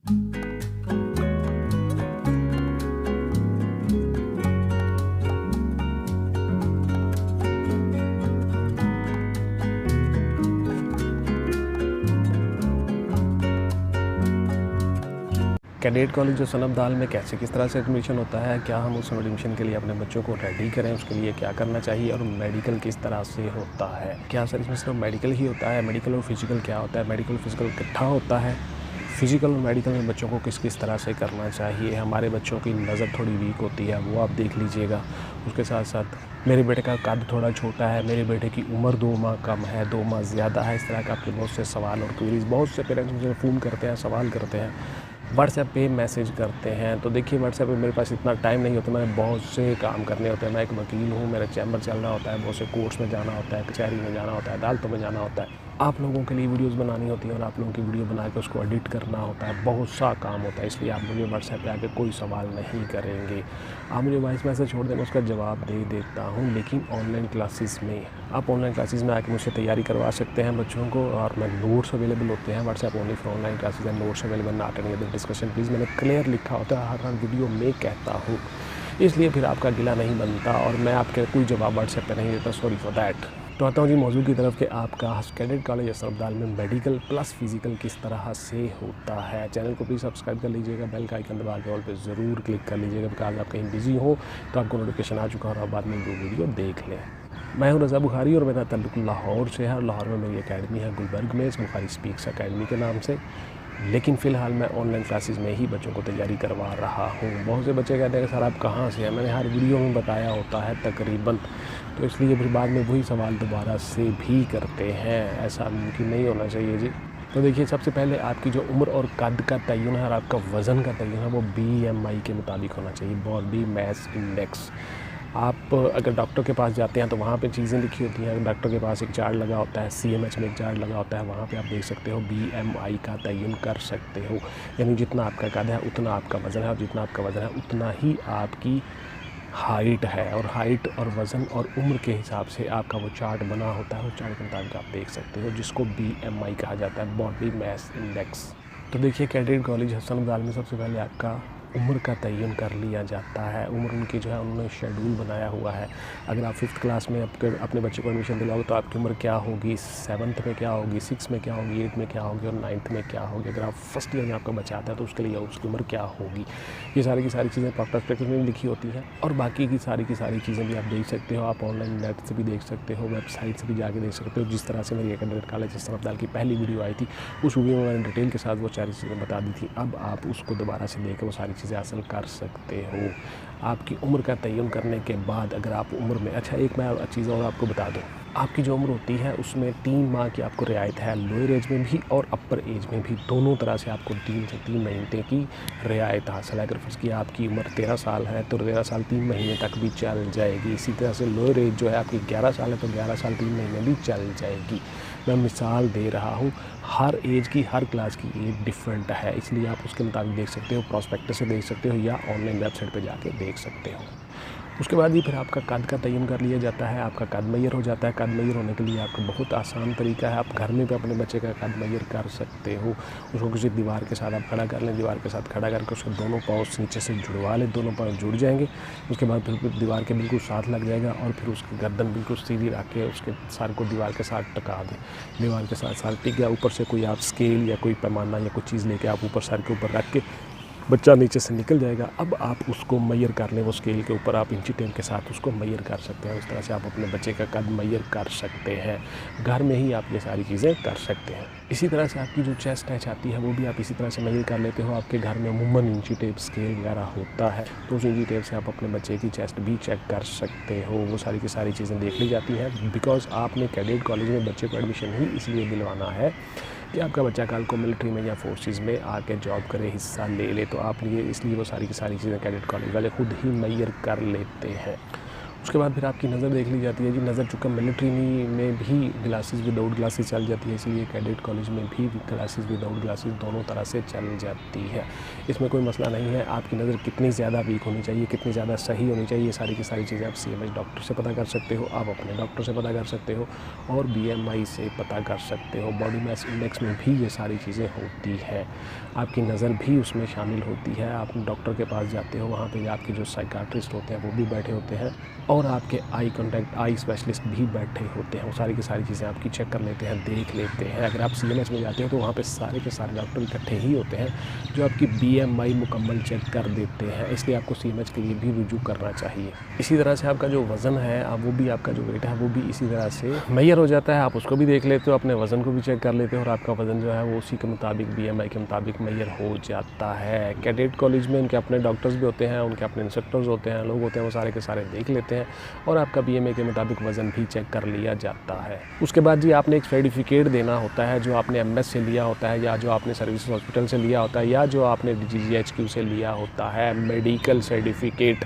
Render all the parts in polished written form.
Cadet college जो सनबदाल में कैसे किस तरह से एडमिशन होता है, क्या हम उस एडमिशन के लिए अपने बच्चों को रेडी करें, उसके लिए क्या करना चाहिए, और मेडिकल किस तरह से होता है। क्या सर इसमें सिर्फ मेडिकल ही होता है? मेडिकल और फिजिकल क्या होता है? मेडिकल फिजिकल इकट्ठा होता है? फिजिकल और मेडिकल में बच्चों को किस किस तरह से करना चाहिए। हमारे बच्चों की नज़र थोड़ी वीक होती है, वो आप देख लीजिएगा। उसके साथ साथ मेरे बेटे का कद थोड़ा छोटा है, मेरे बेटे की उम्र 2 माह कम है, 2 माह ज़्यादा है। इस तरह के आपके बहुत से सवाल और क्वेरीज बहुत से पेरेंट्स मुझे फ़ोन करते हैं, सवाल करते हैं, व्हाट्सएप पे मैसेज करते हैं। तो देखिए व्हाट्सएप पे मेरे पास इतना टाइम नहीं होता, मैंने बहुत से काम करने होते हैं। मैं एक वकील हूँ, मेरा चैम्बर चल रहा होता है, बहुत से कोर्ट्स में जाना होता है, कचहरी में जाना होता है, अदालतों में जाना होता है। आप लोगों के लिए वीडियोस बनानी होती है और आप लोगों की वीडियो बना के उसको एडिट करना होता है, बहुत सा काम होता है। इसलिए आप मुझे व्हाट्सएप पे आके कोई सवाल नहीं करेंगे, आप मुझे वॉइस मैसेज छोड़ देना, उसका जवाब दे देता हूँ। लेकिन ऑनलाइन क्लासेस में आप ऑनलाइन क्लासेस में आके मुझसे तैयारी करवा सकते हैं बच्चों को, और मैं नोट्स अवेलेबल होते हैं WhatsApp only for online classes and notes available not any other discussion please. मैंने क्लियर लिखा होता है हर वीडियो में कहता हूँ, इसलिए फिर आपका गिला नहीं बनता और मैं आपके कोई जवाब व्हाट्सएप पे नहीं देता, सॉरी फॉर दैट। तो आता हूँ जी मौजूद की तरफ कि आपका कैडेट कॉलेज सनबदाल में मेडिकल प्लस फिजिकल किस तरह से होता है। चैनल को प्लीज़ सब्सक्राइब कर लीजिएगा, बेल का आइकन दबा के ऑल पे ज़रूर क्लिक कर लीजिएगा, बिकॉज आप कहीं बिजी हो तो आपको नोटिफिकेशन आ चुका और आप बाद में वो वीडियो देख लें। मैं हूँ रज़ा बुखारी और मेरा ताल्लुक लाहौर से है, और लाहौर में मेरी अकेडमी है गुलबर्ग में, इस बुखारी स्पीक्स अकेडमी के नाम से। लेकिन फ़िलहाल मैं ऑनलाइन क्लासेस में ही बच्चों को तैयारी करवा रहा हूँ। बहुत से बच्चे कहते हैं कि सर आप कहाँ से हैं, मैंने हर वीडियो में बताया होता है तकरीबन, तो इसलिए फिर बाद में वही सवाल दोबारा से भी करते हैं, ऐसा मुमकिन नहीं होना चाहिए जी। तो देखिए सबसे पहले आपकी जो उम्र और कद का तयन है और आपका वज़न का तयन है वो BMI के मुताबिक होना चाहिए, बॉडी मास इंडेक्स। आप अगर डॉक्टर के पास जाते हैं तो वहाँ पे चीज़ें लिखी होती हैं, डॉक्टर के पास एक चार्ट लगा होता है, CMH में एक चार्ट लगा होता है, वहाँ पे आप देख सकते हो BMI का तयन कर सकते हो। यानी जितना आपका कद है उतना आपका वज़न है, और जितना आपका वज़न है उतना ही आपकी हाइट है, और हाइट और वज़न और उम्र के हिसाब से आपका वो चार्ट बना होता है, उस चार्ट के मुताबिक आप देख सकते हो, जिसको BMI कहा जाता है, बॉडी मास इंडेक्स। तो देखिए कैडेट कॉलेज सनबदाल में सबसे पहले आपका उम्र का तयन कर लिया जाता है। उम्र उनकी जो है उन्होंने शेड्यूल बनाया हुआ है। अगर आप 5th क्लास में अपने बच्चे को एडमिशन दिलाओगे तो आपकी उम्र क्या होगी, 7th में क्या होगी, 6 में क्या होगी, 8 में क्या होगी और 9th में क्या होगी। अगर आप फर्स्ट ईयर में आपका बच्चा आता है तो उसके लिए उसकी उम्र क्या होगी, ये सारी की सारी चीज़ें प्रॉस्पेक्टस में भी लिखी होती हैं। और बाकी की सारी चीज़ें भी आप देख सकते हो, आप ऑनलाइन नेट से भी देख सकते हो, वेबसाइट से भी जाके देख सकते हो। जिस तरह से मेरी कैडेट कॉलेज सनबदाल की पहली वीडियो आई थी, उस वीडियो में मैंने डिटेल के साथ वो सारी चीज़ें बता दी थी। अब आप उसको दोबारा से देख वो सारी चीज़ें हासिल कर सकते हो। आपकी उम्र का तयन करने के बाद अगर आप उम्र में, अच्छा एक मैं चीज़ और आपको बता दूं, आपकी जो उम्र होती है उसमें 3 माह की आपको रियायत है, लोअर एज में भी और अपर एज में भी, दोनों तरह से आपको 3 से 3 महीने की रियायत हासिल है। अगर फर्स्ट की आपकी उम्र 13 साल है तो 13 साल 3 महीने तक भी चल जाएगी। इसी तरह से लोअर एज जो है आपकी 11 साल है तो 11 साल 3 महीने भी चल जाएगी। मैं मिसाल दे रहा हूँ, हर एज की हर क्लास की एज डिफरेंट है, इसलिए आप उसके मुताबिक देख सकते हो, प्रॉस्पेक्टस से देख सकते हो या ऑनलाइन वेबसाइट पे जाके देख सकते हो। उसके बाद ही फिर आपका कद का तयन कर लिया जाता है, आपका कद मैयर हो जाता है। कद मैयर होने के लिए आपका बहुत आसान तरीका है, आप घर में भी अपने बच्चे का कद मैयर कर सकते हो। उसको किसी दीवार के साथ आप खड़ा कर लें, दीवार के साथ खड़ा करके उसके दोनों पाँव नीचे से जुड़वा लें, दोनों पाँव जुड़ जाएंगे। उसके बाद फिर दीवार के बिल्कुल साथ लग जाएगा, और फिर उसकी गर्दन बिल्कुल सीधी रख के उसके सर को दीवार के साथ टका दें। दीवार के साथ सर टिक गया, ऊपर से कोई आप स्केल या कोई पैमाना या कोई चीज़ लेके आप ऊपर सर के ऊपर रख के बच्चा नीचे से निकल जाएगा। अब आप उसको मैयर कर लें, वो स्केल के ऊपर आप इंची टेप के साथ उसको मैयर कर सकते हैं। उस तरह से आप अपने बच्चे का कद मैयर कर सकते हैं, घर में ही आप ये सारी चीज़ें कर सकते हैं। इसी तरह से आपकी जो चेस्ट है, छाती है, वो भी आप इसी तरह से मैयर कर लेते हो। आपके घर में अमूमन इंची टेप स्केल वगैरह होता है, तो उस इंची टेप से आप अपने बच्चे की चेस्ट भी चेक कर सकते हो। वो सारी की सारी चीज़ें देख ली जाती हैं, बिकॉज आपने कैडेट कॉलेज में बच्चे को एडमिशन ही इसलिए दिलवाना है कि आपका बच्चा कल को मिलिट्री में या फोर्सेस में आके जॉब करे, हिस्सा ले ले, तो आप लिए इसलिए वो सारी की सारी चीज़ें कैडेट कॉलेज वाले खुद ही मैयर कर लेते हैं। उसके बाद फिर आपकी नज़र देख ली जाती है जी। नज़र चूँकि मिलिट्री में भी ग्लासेस विदाउट ग्लासेस चल जाती है, इसलिए कैडेट कॉलेज में भी ग्लासेस विदाउट ग्लासेस दोनों तरह से चल जाती है। इसमें कोई मसला नहीं है। आपकी नज़र कितनी ज़्यादा वीक होनी चाहिए, कितनी ज़्यादा सही होनी चाहिए, ये सारी की सारी चीज़ें आप CMH डॉक्टर से पता कर सकते हो, आप अपने डॉक्टर से पता कर सकते हो और BMI से पता कर सकते हो। बॉडी मास इंडेक्स में भी ये सारी चीज़ें होती है, आपकी नज़र भी उसमें शामिल होती है। आप डॉक्टर के पास जाते हो, वहाँ पे आपके जो साइकाट्रिस्ट होते हैं वो भी बैठे होते हैं और आपके आई कॉन्टैक्ट आई स्पेशलिस्ट भी बैठे होते हैं। वो सारी की सारी चीज़ें आपकी चेक कर लेते हैं, देख लेते हैं। अगर आप CMH में जाते हो तो वहाँ पे सारे के सारे डॉक्टर इकट्ठे ही होते हैं जो आपकी BMI मुकम्मल चेक कर देते हैं, इसलिए आपको CMH के लिए भी रुजू करना चाहिए। इसी तरह से आपका जो वज़न है वो भी, आपका जो वेट है वो भी इसी तरह से मैयर हो जाता है। आप उसको भी देख लेते हो, अपने वज़न को भी चेक कर लेते हो और आपका वज़न जो है वो उसी के मुताबिक BMI के मुताबिक मैयर हो जाता है। कैडेट कॉलेज में उनके अपने डॉक्टर्स भी होते हैं, उनके अपने इंस्ट्रक्टर्स होते हैं, लोग होते हैं, वो सारे के सारे देख लेते हैं और आपका BMI के मुताबिक वज़न भी चेक कर लिया जाता है। उसके बाद जी आपने एक सर्टिफिकेट देना होता है जो आपने MS से लिया होता है या जो आपने सर्विस हॉस्पिटल से लिया होता है या जो आपने GGHQ से लिया होता है। मेडिकल सर्टिफिकेट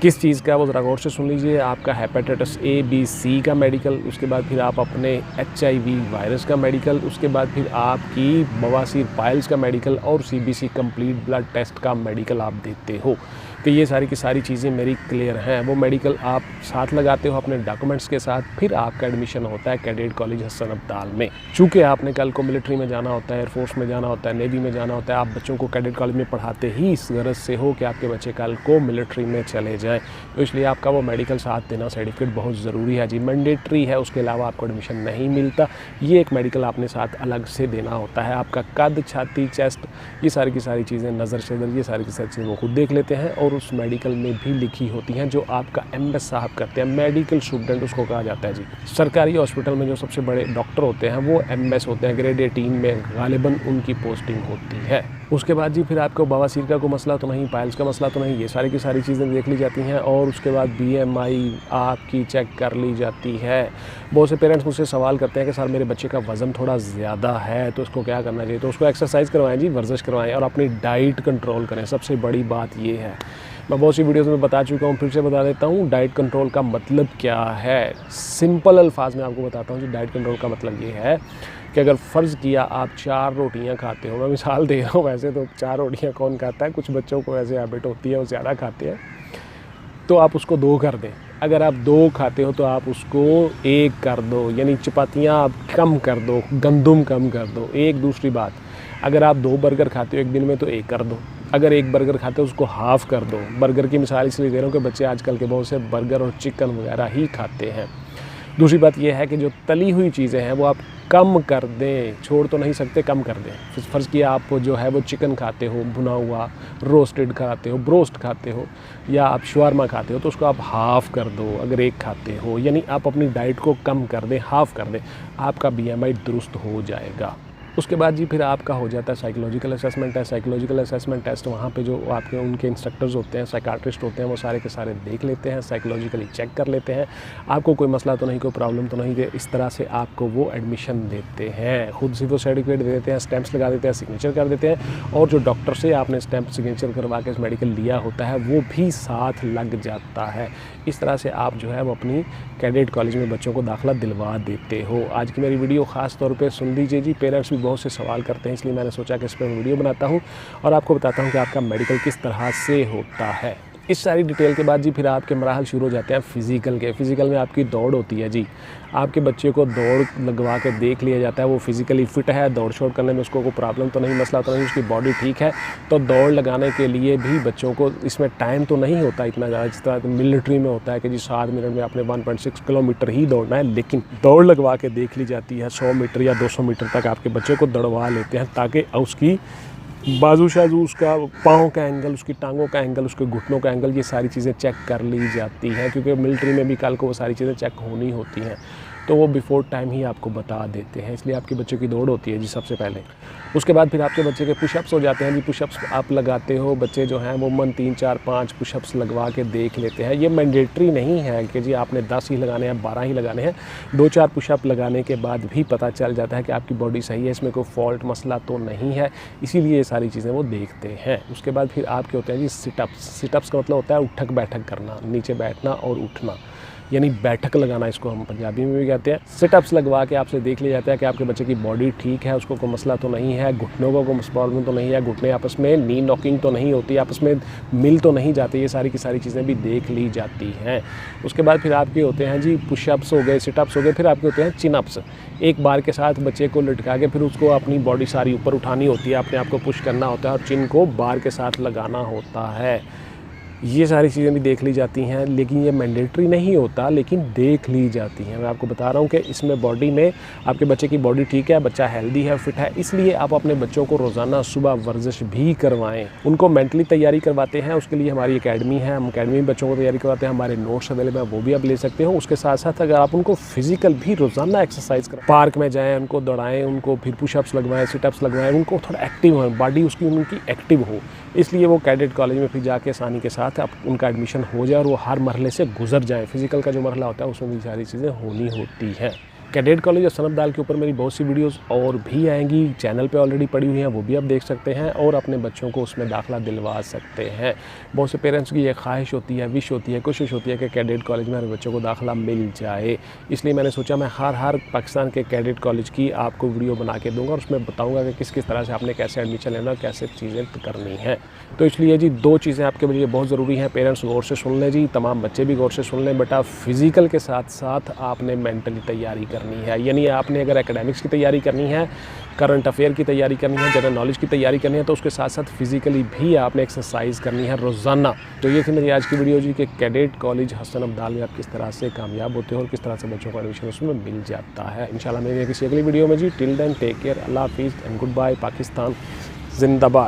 किस चीज़ का, वो ज़रा गौर से सुन लीजिए। आपका हेपेटाइटिस A B C का मेडिकल, उसके बाद फिर आप अपने HIV वायरस का मेडिकल, उसके बाद फिर आपकी बवासीर पाइल्स का मेडिकल और CBC कंप्लीट ब्लड टेस्ट का मेडिकल आप देते हो। तो ये सारी की सारी चीज़ें मेरी क्लियर हैं। वो मेडिकल आप साथ लगाते हो अपने डॉक्यूमेंट्स के साथ, फिर आपका एडमिशन होता है कैडेट कॉलेज हसन अब्दाल में। चूँकि आपने कल को मिलिट्री में जाना होता है, एयरफोर्स में जाना होता है, नेवी में जाना होता है, आप बच्चों को कैडेट कॉलेज में पढ़ाते ही इस गरज से हो कि आपके बच्चे कल को मिलिट्री में चले जाएँ, तो इसलिए आपका वो मेडिकल साथ देना सर्टिफिकेट बहुत ज़रूरी है जी, मैंडेटरी है। उसके अलावा आपको एडमिशन नहीं मिलता। ये एक मेडिकल आपने साथ अलग से देना होता है। आपका कद, छाती, चेस्ट, ये सारी की सारी चीज़ें, नज़र शदर, ये सारी की सारी चीज़ें वो खुद देख लेते हैं और उस मेडिकल में भी लिखी होती हैं जो आपका MS साहब करते हैं। मेडिकल स्टूडेंट उसको कहा जाता है जी। सरकारी हॉस्पिटल में जो सबसे बड़े डॉक्टर होते हैं वो MS होते हैं, ग्रेड 18 में गालिबन उनकी पोस्टिंग होती है। उसके बाद जी फिर आपको बवासीर का कोई मसला तो नहीं, पाइल्स का मसला तो नहीं, ये सारी की सारी चीज़ें देख ली जाती हैं और उसके बाद BMI आपकी चेक कर ली जाती है। बहुत से पेरेंट्स मुझसे सवाल करते हैं कि सर मेरे बच्चे का वज़न थोड़ा ज़्यादा है तो उसको क्या करना चाहिए, तो उसको एक्सरसाइज करवाएं जी, वर्जिश करवाएं और अपनी डाइट कंट्रोल करें। सबसे बड़ी बात ये है, मैं बहुत सी वीडियोज़ में बता चुका हूँ, फिर से बता देता हूँ डाइट कंट्रोल का मतलब क्या है। सिंपल अल्फाज में आपको बताता हूँ जी, डाइट कंट्रोल का मतलब ये है कि अगर फ़र्ज़ किया आप 4 रोटियां खाते हो, मैं मिसाल दे रहा हूँ, वैसे तो 4 रोटियां कौन खाता है, कुछ बच्चों को ऐसे हैबिट होती है वो ज़्यादा खाते हैं, तो आप उसको 2 कर दें। अगर आप 2 खाते हो तो आप उसको 1 कर दो, यानी चपातियाँ आप कम कर दो, गंदम कम कर दो। एक दूसरी बात, अगर आप 2 बर्गर खाते हो एक दिन में तो 1 कर दो। अगर 1 बर्गर खाते हो उसको हाफ़ कर दो। बर्गर की मिसाल इसलिए दे रहा हूँ कि बच्चे आजकल के बहुत से बर्गर और चिकन वगैरह ही खाते हैं। दूसरी बात यह है कि जो तली हुई चीज़ें हैं वो आप कम कर दें, छोड़ तो नहीं सकते, कम कर दें। फ़र्ज़ किया आप जो है वो चिकन खाते हो भुना हुआ, रोस्टेड खाते हो, ब्रोस्ट खाते हो या आप शवारमा खाते हो तो उसको आप हाफ़ कर दो। अगर 1 खाते हो यानी आप अपनी डाइट को कम कर दें, हाफ़ कर दें, आपका BMI दुरुस्त हो जाएगा। उसके बाद जी फिर आपका हो जाता है साइकोलॉजिकल असेसमेंट है। साइकोलॉजिकल असेसमेंट टेस्ट वहाँ पे जो आपके उनके इंस्ट्रक्टर्स होते हैं, साइकाट्रिस्ट होते हैं, वो सारे के सारे देख लेते हैं, साइकोलॉजिकली चेक कर लेते हैं, आपको कोई मसला तो नहीं, कोई प्रॉब्लम तो नहीं, इस तरह से आपको वो एडमिशन देते हैं। खुद से वो सर्टिफिकेट दे देते हैं, स्टैंप्स लगा देते हैं, सिग्नेचर कर देते हैं और जो डॉक्टर से आपने स्टैंप सिग्नेचर करवा के मेडिकल लिया होता है वो भी साथ लग जाता है। इस तरह से आप जो है वो अपनी कैडेट कॉलेज में बच्चों को दाखिला दिलवा देते हो। आज की मेरी वीडियो ख़ास तौर पे सुन लीजिए जी, पेरेंट्स भी बहुत से सवाल करते हैं, इसलिए मैंने सोचा कि इस पर वीडियो बनाता हूँ और आपको बताता हूँ कि आपका मेडिकल किस तरह से होता है। इस सारी डिटेल के बाद जी फिर आपके मराहल शुरू हो जाते हैं फ़िज़िकल के। फ़िज़िकल में आपकी दौड़ होती है जी। आपके बच्चे को दौड़ लगवा के देख लिया जाता है, वो फ़िज़िकली फ़िट है, दौड़ शोड़ करने में उसको कोई प्रॉब्लम तो नहीं, मसला तो नहीं, उसकी बॉडी ठीक है। तो दौड़ लगाने के लिए भी बच्चों को इसमें टाइम तो नहीं होता इतना ज़्यादा, जिस तरह मिलिट्री में होता है कि जी 7 मिनट में आपने 1.6 किलोमीटर ही दौड़ना है, लेकिन दौड़ लगवा के देख ली जाती है। 100 मीटर या 200 मीटर तक आपके बच्चे को दौड़वा लेते हैं ताकि उसकी बाजू शाजू, उसका पाँव का एंगल, उसकी टांगों का एंगल, उसके घुटनों का एंगल, ये सारी चीज़ें चेक कर ली जाती हैं क्योंकि मिलिट्री में भी कल को वो सारी चीज़ें चेक होनी होती हैं। तो वो बिफोर टाइम ही आपको बता देते हैं। इसलिए आपके बच्चों की दौड़ होती है जी सबसे पहले। उसके बाद फिर आपके बच्चे के पुशअप्स हो जाते हैं जी। पुशअप्स आप लगाते हो, बच्चे जो हैं वो 3, 4, 5 पुशअप्स लगवा के देख लेते हैं। ये मैंडेटरी नहीं है कि जी आपने 10 ही लगाने हैं, 12 ही लगाने हैं। 2-4 पुशअप लगाने के बाद भी पता चल जाता है कि आपकी बॉडी सही है, इसमें कोई फॉल्ट मसला तो नहीं है। इसीलिए ये सारी चीज़ें वो देखते हैं। उसके बाद फिर आपके होते हैं जी सिटअप्स। सिटअप्स का मतलब होता है उठक बैठक करना, नीचे बैठना और उठना, यानी बैठक लगाना, इसको हम पंजाबी में भी कहते हैं। सिटअप्स लगवा के आपसे देख लिया जाता है कि आपके बच्चे की बॉडी ठीक है, उसको कोई मसला तो नहीं है, घुटनों को कोई प्रॉब्लम तो नहीं है, घुटने आपस में नी नॉकिंग तो नहीं होती, आपस में मिल तो नहीं जाती। ये सारी की सारी चीज़ें भी देख ली जाती हैं। उसके बाद फिर आपके होते हैं जी पुशअप्स हो गए, सिटअप्स हो गए, फिर आपके होते हैं चिनअप्स। एक बार के साथ बच्चे को लटका के फिर उसको अपनी बॉडी सारी ऊपर उठानी होती है, अपने आप को पुश करना होता है और चिन को बार के साथ लगाना होता है। ये सारी चीज़ें भी देख ली जाती हैं, लेकिन ये मैंडेटरी नहीं होता, लेकिन देख ली जाती हैं। मैं आपको बता रहा हूँ कि इसमें बॉडी में आपके बच्चे की बॉडी ठीक है, बच्चा हेल्दी है, फिट है, इसलिए आप अपने बच्चों को रोज़ाना सुबह वर्जिश भी करवाएं। उनको मेंटली तैयारी करवाते हैं, उसके लिए हमारी एकेडमी है, हम एकेडमी में बच्चों को तैयारी करवाते हैं। हमारे नोट्स अवेलेबल हैं, वो भी आप ले सकते हो। उसके साथ साथ अगर आप उनको फिजिकल भी रोज़ाना एक्सरसाइज करें, पार्क में जाएँ, उनको दौड़ाएँ, उनको फिर पुशअप्स लगवाएँ, सिटअप्स लगवाएँ, उनको थोड़ा एक्टिव हो, बॉडी उसकी उनकी एक्टिव हो, इसलिए वो कैडेट कॉलेज में फिर जाके आसानी के साथ अब उनका एडमिशन हो जाए और वो हर मरहले से गुजर जाए। फिजिकल का जो मरहला होता है उसमें भी सारी चीज़ें होनी होती हैं। कैडेट कॉलेज और सनब दाल के ऊपर मेरी बहुत सी वीडियोस और भी आएंगी, चैनल पे ऑलरेडी पड़ी हुई हैं, वो भी आप देख सकते हैं और अपने बच्चों को उसमें दाखिला दिलवा सकते हैं। बहुत से पेरेंट्स की ये ख्वाहिश होती है, विश होती है, कोशिश होती है कि कैडेट कॉलेज में हमारे बच्चों को दाखिला मिल जाए। इसलिए मैंने सोचा मैं हर पाकिस्तान के कैडेट कॉलेज की आपको वीडियो बना के दूँगा और उसमें बताऊँगा कि किस किस तरह से आपने कैसे एडमिशन लेना और कैसे चीज़ें करनी है। तो इसलिए जी 2 चीज़ें आपके लिए बहुत ज़रूरी हैं। पेरेंट्स गौर से सुन लें जी, तमाम बच्चे भी गौर से सुन लें। बेटा फिज़िकल के साथ साथ आपने मेंटली तैयारी करनी है, यानी आपने अगर एकेडमिक्स की तैयारी करनी है, करंट अफेयर की तैयारी करनी है, जनरल नॉलेज की तैयारी करनी है, तो उसके साथ साथ फिज़िकली भी आपने एक्सरसाइज करनी है रोज़ाना। तो ये थी मेरी आज की वीडियो जी कि कैडेट कॉलेज हसन अब्दाल में आप किस तरह से कामयाब होते हो और किस तरह से बच्चों को एडमिशन उसमें मिल जाता है। इंशाल्लाह मिलेंगे किसी अगली वीडियो में जी। टिल देन टेक केयर, अल्लाह हाफिज़ एंड गुड बाय। पाकिस्तान जिंदाबाद।